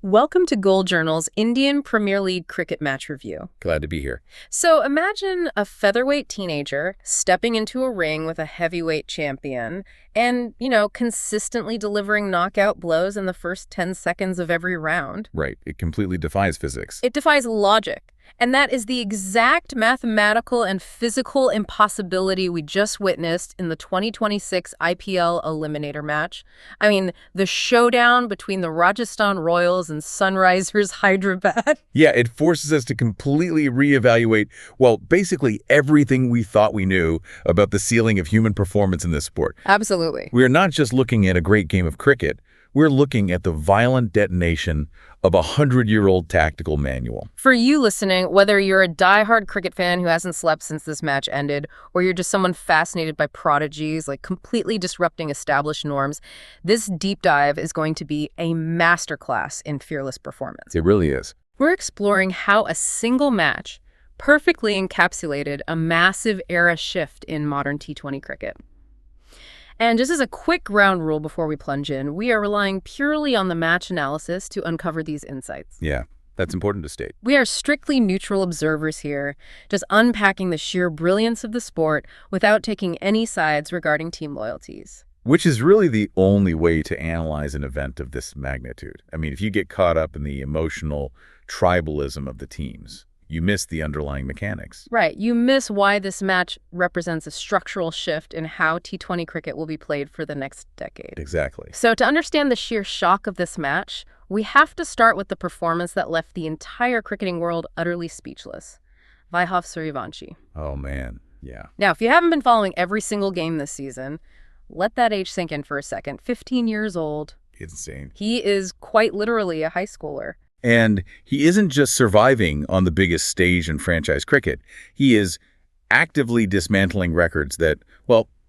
Welcome to Gold Journal's Indian Premier League cricket match review. Glad to be here. So imagine a featherweight teenager stepping into a ring with a heavyweight champion and, consistently delivering knockout blows in the first 10 seconds of every round. Right. It completely defies physics. It defies logic. And that is the exact mathematical and physical impossibility we just witnessed in the 2026 IPL Eliminator match. I mean, the showdown between the Rajasthan Royals and Sunrisers Hyderabad. Yeah, it forces us to completely reevaluate, basically everything we thought we knew about the ceiling of human performance in this sport. Absolutely. We are not just looking at a great game of cricket. We're looking at the violent detonation of a 100-year-old tactical manual. For you listening, whether you're a diehard cricket fan who hasn't slept since this match ended, or you're just someone fascinated by prodigies, like completely disrupting established norms, this deep dive is going to be a masterclass in fearless performance. It really is. We're exploring how a single match perfectly encapsulated a massive era shift in modern T20 cricket. And just as a quick ground rule before we plunge in, we are relying purely on the match analysis to uncover these insights. Yeah, that's important to state. We are strictly neutral observers here, just unpacking the sheer brilliance of the sport without taking any sides regarding team loyalties. Which is really the only way to analyze an event of this magnitude. I mean, if you get caught up in the emotional tribalism of the teams, you miss the underlying mechanics. Right. You miss why this match represents a structural shift in how T20 cricket will be played for the next decade. Exactly. So to understand the sheer shock of this match, we have to start with the performance that left the entire cricketing world utterly speechless. Vaibhav Sooryavanshi. Oh, man. Yeah. Now, if you haven't been following every single game this season, let that age sink in for a second. 15 years old. Insane. He is quite literally a high schooler. And he isn't just surviving on the biggest stage in franchise cricket. He is actively dismantling records that,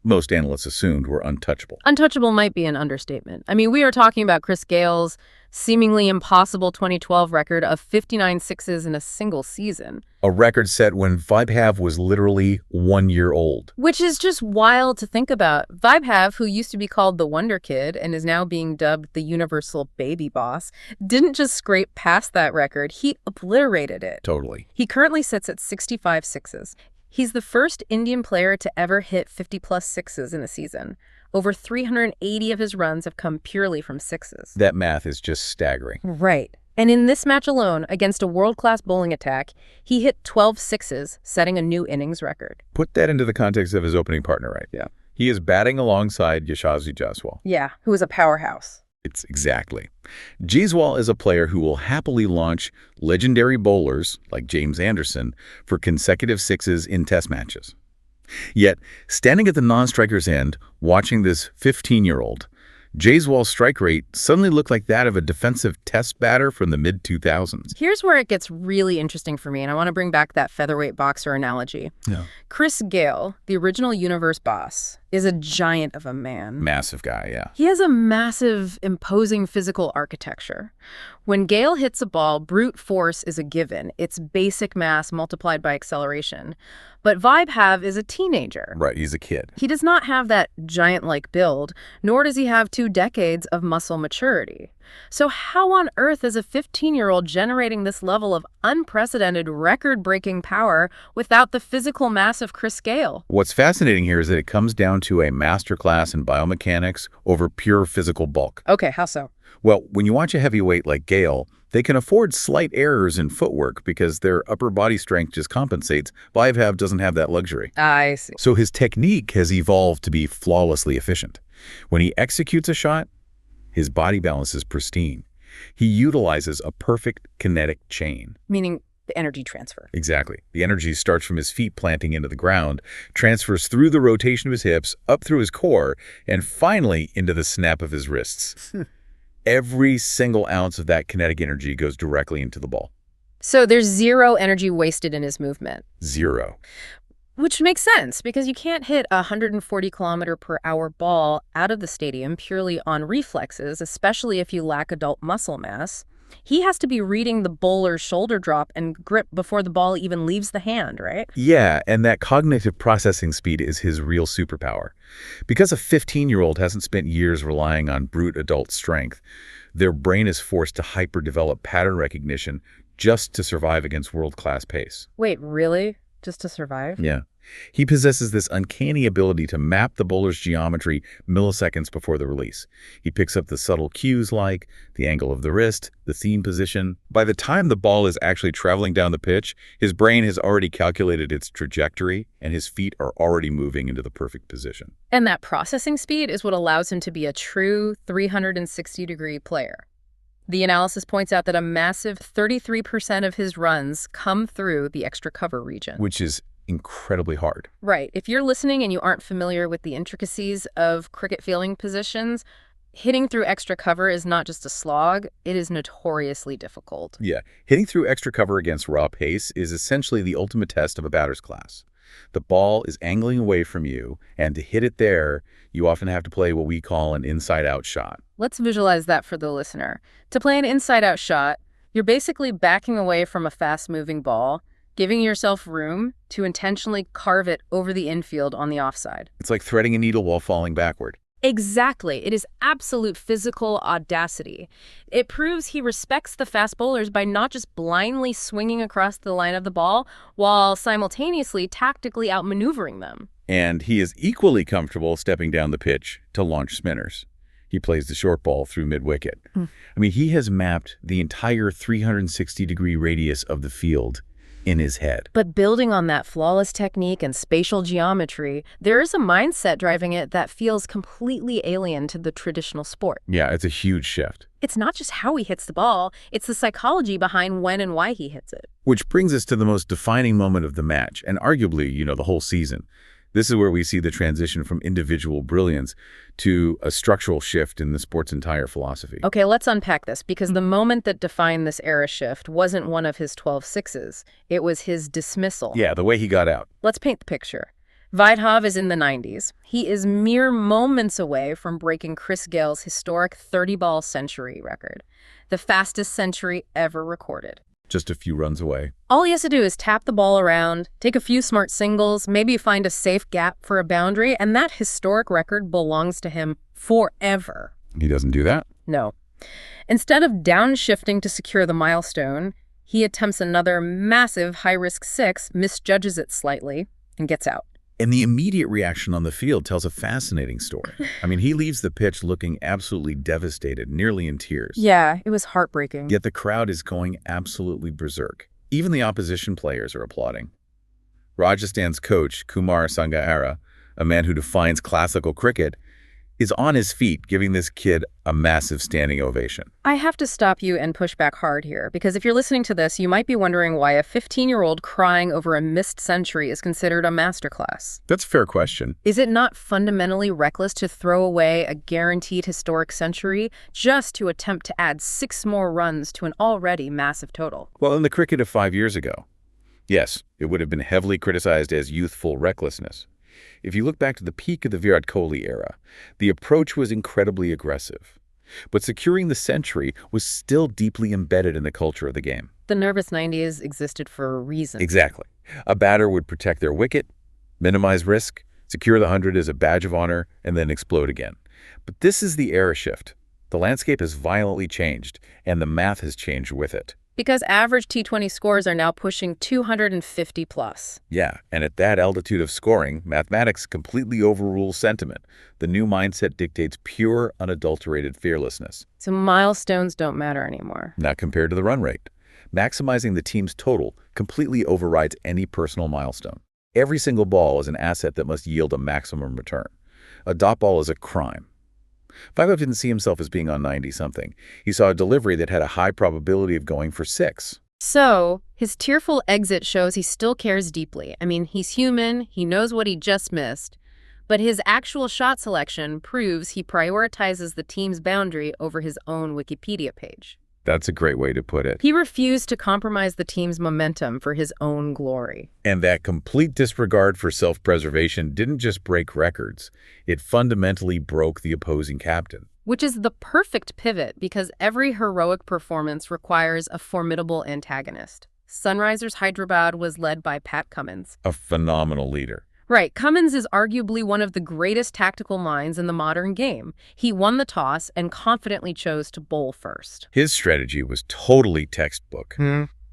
most analysts assumed were untouchable. Untouchable might be an understatement. I mean, we are talking about Chris Gayle's seemingly impossible 2012 record of 59 sixes in a single season. A record set when Vaibhav was literally 1 year old. Which is just wild to think about. Vaibhav, who used to be called the Wonder Kid and is now being dubbed the Universal Baby Boss, didn't just scrape past that record, he obliterated it. Totally. He currently sits at 65 sixes. He's the first Indian player to ever hit 50-plus sixes in a season. Over 380 of his runs have come purely from sixes. That math is just staggering. Right. And in this match alone, against a world-class bowling attack, he hit 12 sixes, setting a new innings record. Put that into the context of his opening partner, right? Yeah. He is batting alongside Yashasvi Jaiswal. Yeah, who is a powerhouse. It's exactly. Jaiswal is a player who will happily launch legendary bowlers, like James Anderson, for consecutive sixes in test matches. Yet, standing at the non-striker's end, watching this 15-year-old, Jaiswal's strike rate suddenly looked like that of a defensive test batter from the mid-2000s. Here's where it gets really interesting for me, and I want to bring back that featherweight boxer analogy. Yeah. Chris Gayle, the original universe boss, is a giant of a man. Massive guy, yeah. He has a massive, imposing physical architecture. When Gayle hits a ball, brute force is a given. It's basic mass multiplied by acceleration. But Vaibhav is a teenager. Right, he's a kid. He does not have that giant-like build, nor does he have 2 decades of muscle maturity. So how on earth is a 15-year-old generating this level of unprecedented, record-breaking power without the physical mass of Chris Gayle? What's fascinating here is that it comes down to a masterclass in biomechanics over pure physical bulk. Okay, how so? Well, when you watch a heavyweight like Gayle, they can afford slight errors in footwork because their upper body strength just compensates. Vaibhav doesn't have that luxury. I see. So his technique has evolved to be flawlessly efficient. When he executes a shot, his body balance is pristine. He utilizes a perfect kinetic chain. Meaning the energy transfer. Exactly. The energy starts from his feet planting into the ground, transfers through the rotation of his hips, up through his core, and finally into the snap of his wrists. Every single ounce of that kinetic energy goes directly into the ball. So there's zero energy wasted in his movement. Zero. Which makes sense, because you can't hit a 140-kilometer-per-hour ball out of the stadium purely on reflexes, especially if you lack adult muscle mass. He has to be reading the bowler's shoulder drop and grip before the ball even leaves the hand, right? Yeah, and that cognitive processing speed is his real superpower. Because a 15-year-old hasn't spent years relying on brute adult strength, their brain is forced to hyper-develop pattern recognition just to survive against world-class pace. Wait, really? Just to survive? Yeah. He possesses this uncanny ability to map the bowler's geometry milliseconds before the release. He picks up the subtle cues like the angle of the wrist, the seam position. By the time the ball is actually traveling down the pitch, his brain has already calculated its trajectory, and his feet are already moving into the perfect position. And that processing speed is what allows him to be a true 360-degree player. The analysis points out that a massive 33% of his runs come through the extra cover region. Which is incredibly hard. Right. If you're listening and you aren't familiar with the intricacies of cricket fielding positions, hitting through extra cover is not just a slog, it is notoriously difficult. Yeah. Hitting through extra cover against raw pace is essentially the ultimate test of a batter's class. The ball is angling away from you, and to hit it there, you often have to play what we call an inside-out shot. Let's visualize that for the listener. To play an inside-out shot, you're basically backing away from a fast-moving ball, giving yourself room to intentionally carve it over the infield on the offside. It's like threading a needle while falling backward. Exactly. It is absolute physical audacity. It proves he respects the fast bowlers by not just blindly swinging across the line of the ball while simultaneously tactically outmaneuvering them. And he is equally comfortable stepping down the pitch to launch spinners. He plays the short ball through mid-wicket. I mean, he has mapped the entire 360-degree radius of the field in his head. But building on that flawless technique and spatial geometry, there is a mindset driving it that feels completely alien to the traditional sport. Yeah, it's a huge shift. It's not just how he hits the ball, it's the psychology behind when and why he hits it. Which brings us to the most defining moment of the match, and arguably, the whole season. This is where we see the transition from individual brilliance to a structural shift in the sport's entire philosophy. Okay, let's unpack this, because the moment that defined this era shift wasn't one of his 12 sixes. It was his dismissal. Yeah, the way he got out. Let's paint the picture. Vaibhav is in the 90s. He is mere moments away from breaking Chris Gayle's historic 30-ball century record, the fastest century ever recorded. Just a few runs away. All he has to do is tap the ball around, take a few smart singles, maybe find a safe gap for a boundary, and that historic record belongs to him forever. He doesn't do that? No. Instead of downshifting to secure the milestone, he attempts another massive high-risk six, misjudges it slightly, and gets out. And the immediate reaction on the field tells a fascinating story. I mean, he leaves the pitch looking absolutely devastated, nearly in tears. Yeah, it was heartbreaking. Yet the crowd is going absolutely berserk. Even the opposition players are applauding. Rajasthan's coach, Kumar Sangakkara, a man who defines classical cricket, is on his feet, giving this kid a massive standing ovation. I have to stop you and push back hard here, because if you're listening to this, you might be wondering why a 15-year-old crying over a missed century is considered a masterclass. That's a fair question. Is it not fundamentally reckless to throw away a guaranteed historic century just to attempt to add 6 more runs to an already massive total? Well, in the cricket of 5 years ago, yes, it would have been heavily criticized as youthful recklessness. If you look back to the peak of the Virat Kohli era, the approach was incredibly aggressive. But securing the century was still deeply embedded in the culture of the game. The nervous 90s existed for a reason. Exactly. A batter would protect their wicket, minimize risk, secure the 100 as a badge of honor, and then explode again. But this is the era shift. The landscape has violently changed, and the math has changed with it. Because average T20 scores are now pushing 250 plus. Yeah, and at that altitude of scoring, mathematics completely overrules sentiment. The new mindset dictates pure, unadulterated fearlessness. So milestones don't matter anymore. Not compared to the run rate. Maximizing the team's total completely overrides any personal milestone. Every single ball is an asset that must yield a maximum return. A dot ball is a crime. Vaibhav didn't see himself as being on 90-something. He saw a delivery that had a high probability of going for 6. So, his tearful exit shows he still cares deeply. I mean, he's human, he knows what he just missed, but his actual shot selection proves he prioritizes the team's boundary over his own Wikipedia page. That's a great way to put it. He refused to compromise the team's momentum for his own glory. And that complete disregard for self-preservation didn't just break records. It fundamentally broke the opposing captain. which is the perfect pivot because every heroic performance requires a formidable antagonist. Sunrisers Hyderabad was led by Pat Cummins. A phenomenal leader. Right. Cummins is arguably one of the greatest tactical minds in the modern game. He won the toss and confidently chose to bowl first. His strategy was totally textbook.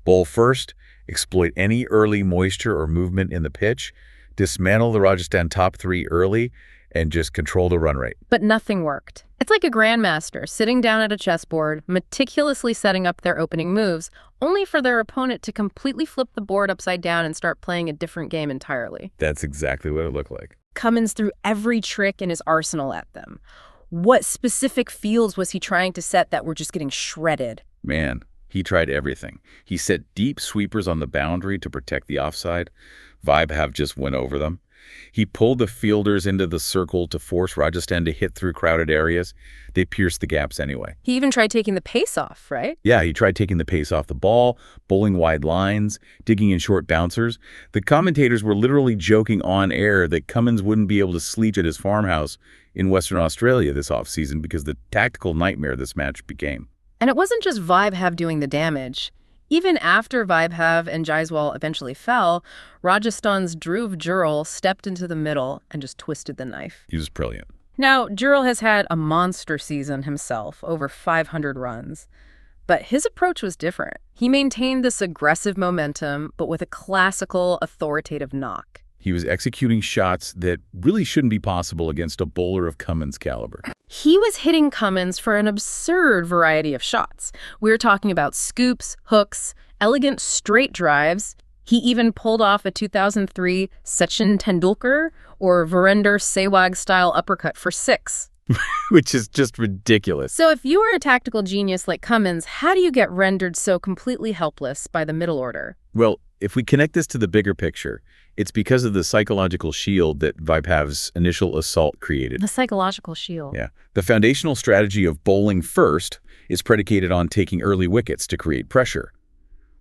Bowl first, exploit any early moisture or movement in the pitch, dismantle the Rajasthan top three early, and just control the run rate. But nothing worked. It's like a grandmaster sitting down at a chessboard, meticulously setting up their opening moves, only for their opponent to completely flip the board upside down and start playing a different game entirely. That's exactly what it looked like. Cummins threw every trick in his arsenal at them. What specific fields was he trying to set that were just getting shredded? Man, he tried everything. He set deep sweepers on the boundary to protect the offside. Vaibhav just went over them. He pulled the fielders into the circle to force Rajasthan to hit through crowded areas. They pierced the gaps anyway. He even tried taking the pace off, right? Yeah, he tried taking the pace off the ball, bowling wide lines, digging in short bouncers. The commentators were literally joking on air that Cummins wouldn't be able to sleep at his farmhouse in Western Australia this offseason because the tactical nightmare this match became. And it wasn't just Vaibhav doing the damage. Even after Vaibhav and Jaiswal eventually fell, Rajasthan's Dhruv Jurel stepped into the middle and just twisted the knife. He was brilliant. Now, Jurel has had a monster season himself, over 500 runs. But his approach was different. He maintained this aggressive momentum, but with a classical, authoritative knock. He was executing shots that really shouldn't be possible against a bowler of Cummins' caliber. He was hitting Cummins for an absurd variety of shots. We're talking about scoops, hooks, elegant straight drives. He even pulled off a 2003 Sachin Tendulkar or Virender Sehwag-style uppercut for 6. Which is just ridiculous. So if you were a tactical genius like Cummins, how do you get rendered so completely helpless by the middle order? Well, if we connect this to the bigger picture, it's because of the psychological shield that Vaibhav's initial assault created. The psychological shield. Yeah. The foundational strategy of bowling first is predicated on taking early wickets to create pressure.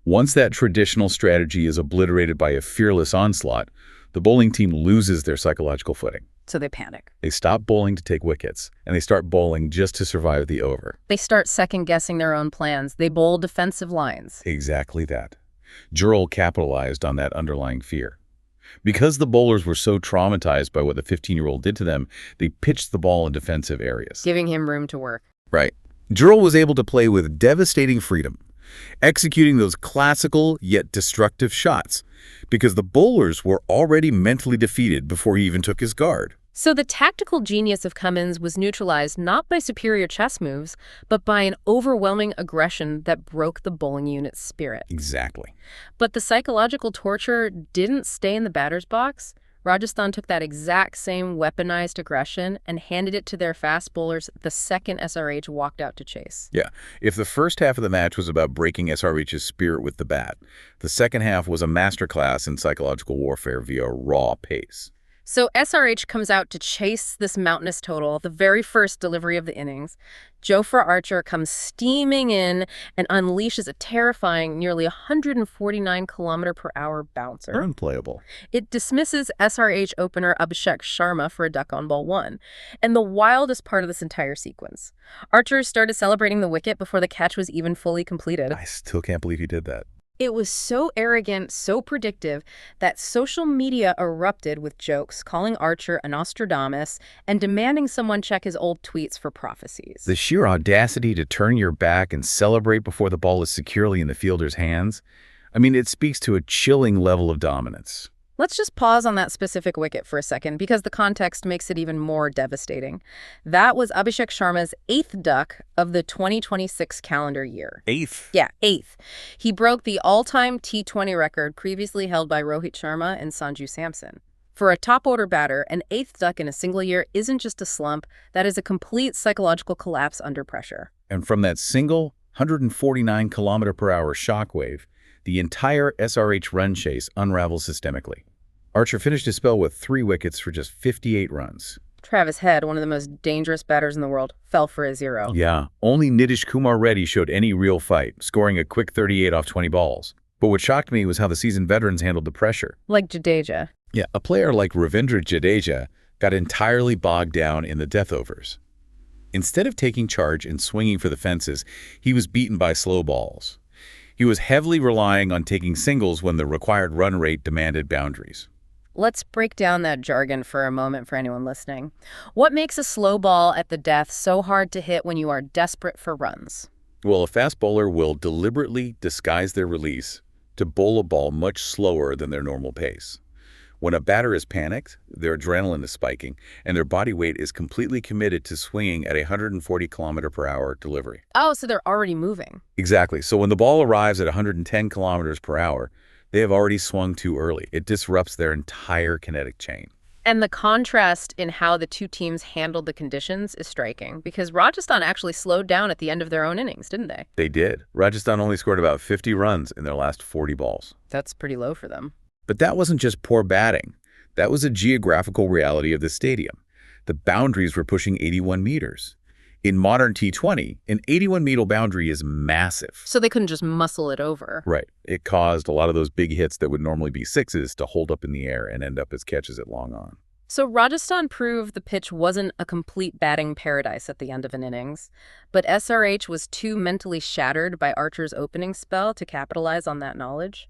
Once that traditional strategy is obliterated by a fearless onslaught, the bowling team loses their psychological footing. So they panic. They stop bowling to take wickets, and they start bowling just to survive the over. They start second-guessing their own plans. They bowl defensive lines. Exactly that. Jurel capitalized on that underlying fear. Because the bowlers were so traumatized by what the 15-year-old did to them, they pitched the ball in defensive areas. Giving him room to work. Right. Jurel was able to play with devastating freedom, executing those classical yet destructive shots, because the bowlers were already mentally defeated before he even took his guard. So the tactical genius of Cummins was neutralized not by superior chess moves, but by an overwhelming aggression that broke the bowling unit's spirit. Exactly. But the psychological torture didn't stay in the batter's box. Rajasthan took that exact same weaponized aggression and handed it to their fast bowlers the second SRH walked out to chase. Yeah. If the first half of the match was about breaking SRH's spirit with the bat, the second half was a masterclass in psychological warfare via raw pace. So SRH comes out to chase this mountainous total, the very first delivery of the innings. Jofra Archer comes steaming in and unleashes a terrifying, nearly 149-kilometer-per-hour bouncer. Unplayable. It dismisses SRH opener Abhishek Sharma for a duck on ball 1. And the wildest part of this entire sequence, Archer started celebrating the wicket before the catch was even fully completed. I still can't believe he did that. It was so arrogant, so predictive, that social media erupted with jokes calling Archer a Nostradamus and demanding someone check his old tweets for prophecies. The sheer audacity to turn your back and celebrate before the ball is securely in the fielder's hands, I mean, it speaks to a chilling level of dominance. Let's just pause on that specific wicket for a second because the context makes it even more devastating. That was Abhishek Sharma's 8th duck of the 2026 calendar year. 8th? Yeah, 8th. He broke the all-time T20 record previously held by Rohit Sharma and Sanju Samson. For a top-order batter, an 8th duck in a single year isn't just a slump. That is a complete psychological collapse under pressure. And from that single 149-kilometer-per-hour shockwave, the entire SRH run chase unravels systemically. Archer finished his spell with 3 wickets for just 58 runs. Travis Head, one of the most dangerous batters in the world, fell for a 0. Yeah, only Nitish Kumar Reddy showed any real fight, scoring a quick 38 off 20 balls. But what shocked me was how the seasoned veterans handled the pressure. Like Jadeja. Yeah, a player like Ravindra Jadeja got entirely bogged down in the death overs. Instead of taking charge and swinging for the fences, he was beaten by slow balls. He was heavily relying on taking singles when the required run rate demanded boundaries. Let's break down that jargon for a moment for anyone listening. What makes a slow ball at the death so hard to hit when you are desperate for runs? Well, a fast bowler will deliberately disguise their release to bowl a ball much slower than their normal pace. When a batter is panicked, their adrenaline is spiking, and their body weight is completely committed to swinging at a 140-kilometer-per-hour delivery. Oh, so they're already moving. Exactly. So when the ball arrives at 110 kilometers per hour, they have already swung too early. It disrupts their entire kinetic chain. And the contrast in how the two teams handled the conditions is striking, because Rajasthan actually slowed down at the end of their own innings, didn't they? They did. Rajasthan only scored about 50 runs in their last 40 balls. That's pretty low for them. But that wasn't just poor batting. That was a geographical reality of the stadium. The boundaries were pushing 81 meters. In modern T20, an 81-meter boundary is massive. So they couldn't just muscle it over. Right. It caused a lot of those big hits that would normally be sixes to hold up in the air and end up as catches at long on. So Rajasthan proved the pitch wasn't a complete batting paradise at the end of an innings, but SRH was too mentally shattered by Archer's opening spell to capitalize on that knowledge.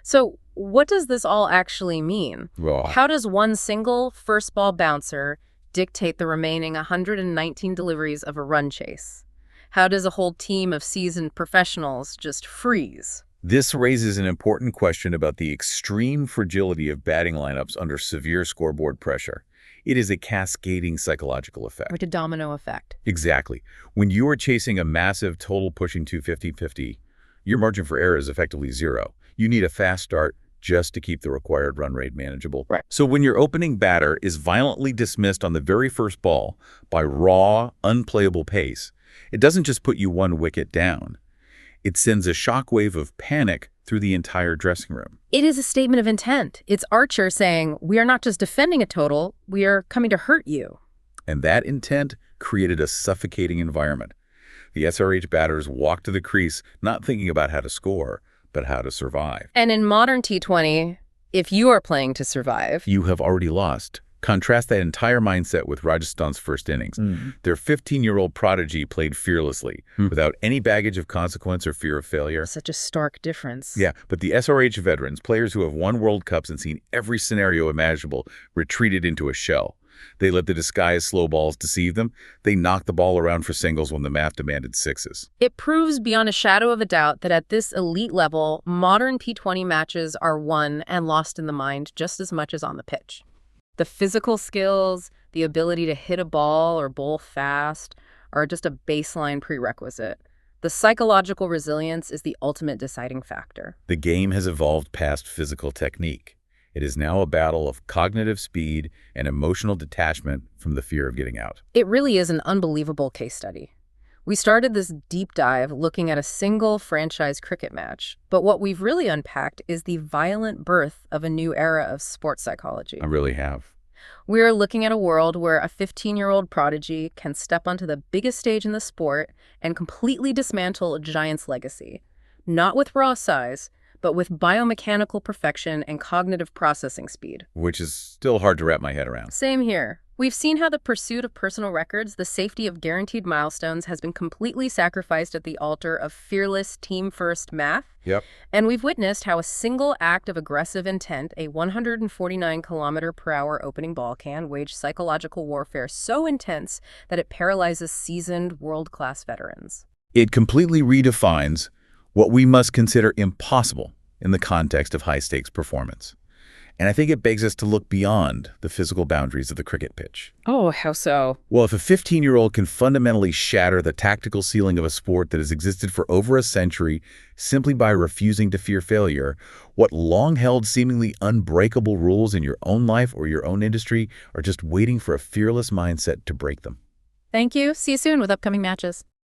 So what does this all actually mean? Well, How does one single first ball bouncer dictate the remaining 119 deliveries of a run chase? How does a whole team of seasoned professionals just freeze? this raises an important question about the extreme fragility of batting lineups under severe scoreboard pressure. It is a cascading psychological effect. Like a domino effect. Exactly. When you are chasing a massive total pushing 250-50, your margin for error is effectively zero. You need a fast start just to keep the required run rate manageable. Right. So when your opening batter is violently dismissed on the very first ball by raw, unplayable pace, it doesn't just put you one wicket down. It sends a shockwave of panic through the entire dressing room. It is a statement of intent. It's Archer saying, we are not just defending a total, we are coming to hurt you. And that intent created a suffocating environment. The SRH batters walked to the crease not thinking about how to score, but how to survive. And in modern T20, if you are playing to survive, You have already lost. Contrast that entire mindset with Rajasthan's first innings. Their 15-year-old prodigy played fearlessly, without any baggage of consequence or fear of failure. such a stark difference. Yeah, but the SRH veterans, players who have won World Cups and seen every scenario imaginable, retreated into a shell. They let the disguised slow balls deceive them. They knocked the ball around for singles when the math demanded sixes. It proves beyond a shadow of a doubt that at this elite level, modern T20 matches are won and lost in the mind just as much as on the pitch. The physical skills, the ability to hit a ball or bowl fast are just a baseline prerequisite. The psychological resilience is the ultimate deciding factor. The game has evolved past physical technique. It is now a battle of cognitive speed and emotional detachment from the fear of getting out. It really is an unbelievable case study. We started this deep dive looking at a single franchise cricket match, but what we've really unpacked is the violent birth of a new era of sports psychology. I really have. We're looking at a world where a 15-year-old prodigy can step onto the biggest stage in the sport and completely dismantle a giant's legacy, not with raw size, but with biomechanical perfection and cognitive processing speed. Which is still hard to wrap my head around. Same here. We've seen how the pursuit of personal records, the safety of guaranteed milestones, has been completely sacrificed at the altar of fearless team-first math. Yep. And we've witnessed how a single act of aggressive intent, a 149-kilometer-per-hour opening ball, can wage psychological warfare so intense that it paralyzes seasoned world-class veterans. It completely redefines what we must consider impossible in the context of high-stakes performance. And I think it begs us to look beyond the physical boundaries of the cricket pitch. Oh, how so? Well, if a 15-year-old can fundamentally shatter the tactical ceiling of a sport that has existed for over a century simply by refusing to fear failure, what long-held, seemingly unbreakable rules in your own life or your own industry are just waiting for a fearless mindset to break them? Thank you. See you soon with upcoming matches.